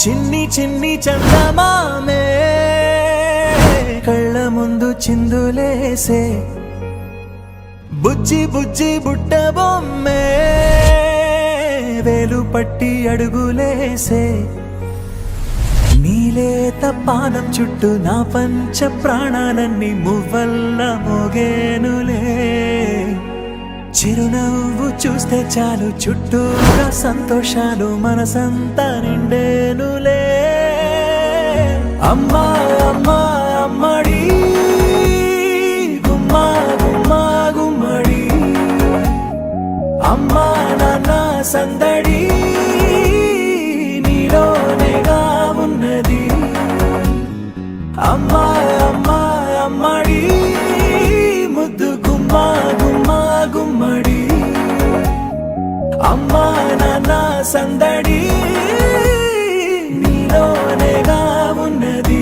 చిన్ని చిన్ని చందమామే కళ్ళ ముందు చిందులేసే బుజ్జి బుజ్జి బుట్ట బొమ్మే వేలు పట్టి అడుగులేసే నీలేత పానం చుట్టూ నా పంచ ప్రాణాలన్నీ మువ్వల్ల మోగేనులే చిరునవ్వు చూస్తే చాలు చుట్టూరా సంతోషాలు మనసంతా నిండేనులే అమ్మా అమ్మా అమ్మడి గుమ్మా గుమ్మా గుమ్మడి అమ్మా నాన్న సందడి నీలోనేగా ఉన్నది అమ్మా అమ్మా అమ్మడి ముద్దు గుమ్మా గుమ్మా గుమ్మడి అమ్మా నాన్న సందడి నీలోనేగా ఉన్నది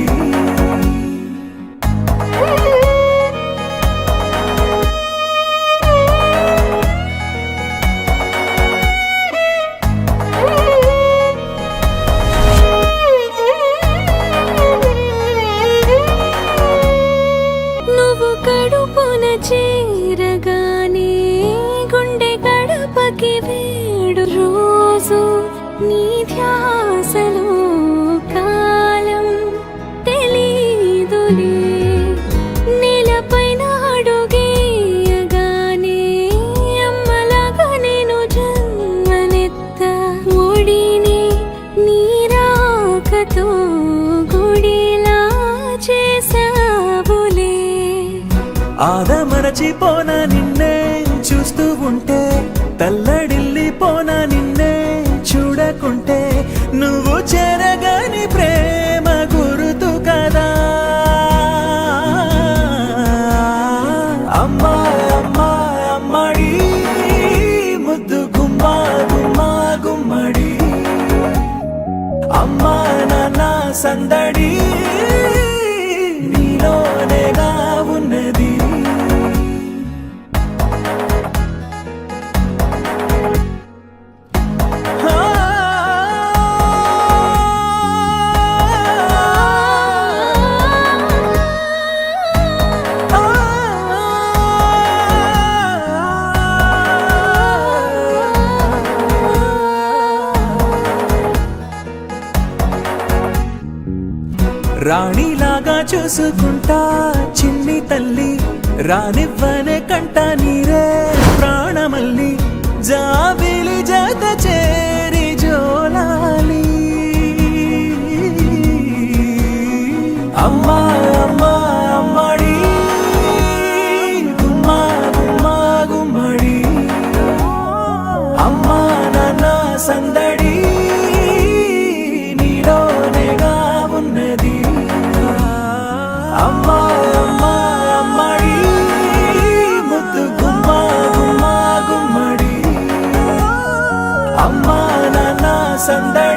చేరగానే గుండె గడపకి వేడు రోజు నీ ధ్యాసలో కాలం తెలీదులే నేలపైన అడుగేయగానే అమ్మలాగా నేను జన్మనెత్త ఒడిని నీ రాకతో గుడిలా చేసావులే ఆదమరచిపోనా నిన్నే చూస్తూ ఉంటే తల్లడిల్లిపోనా నిన్నే చూడకుంటే నువ్వు చెరగని ప్రేమ గురుతు కదా అమ్మా అమ్మా అమ్మడి ముద్దు గుమ్మా గుమ్మా గుమ్మడి అమ్మా నాన్న సందడి నీలోనేగా ఉన్నది రాణిలాగా చూసుకుంటా చిన్ని తల్లి రానివ్వనే కంట నీరే ప్రాణమల్లి జాబిలి జత చేరి జోలాలి అమ్మా అమ్మా అమ్మడి గుమ్మా గుమ్మా గుమ్మడి అమ్మా నాన్న సందడి నీలోనేగా ఉన్నది అమ్మా అమ్మా అమ్మడి ముద్దు గుమ్మా గుమ్మా గుమ్మడి అమ్మా నాన్న సందడి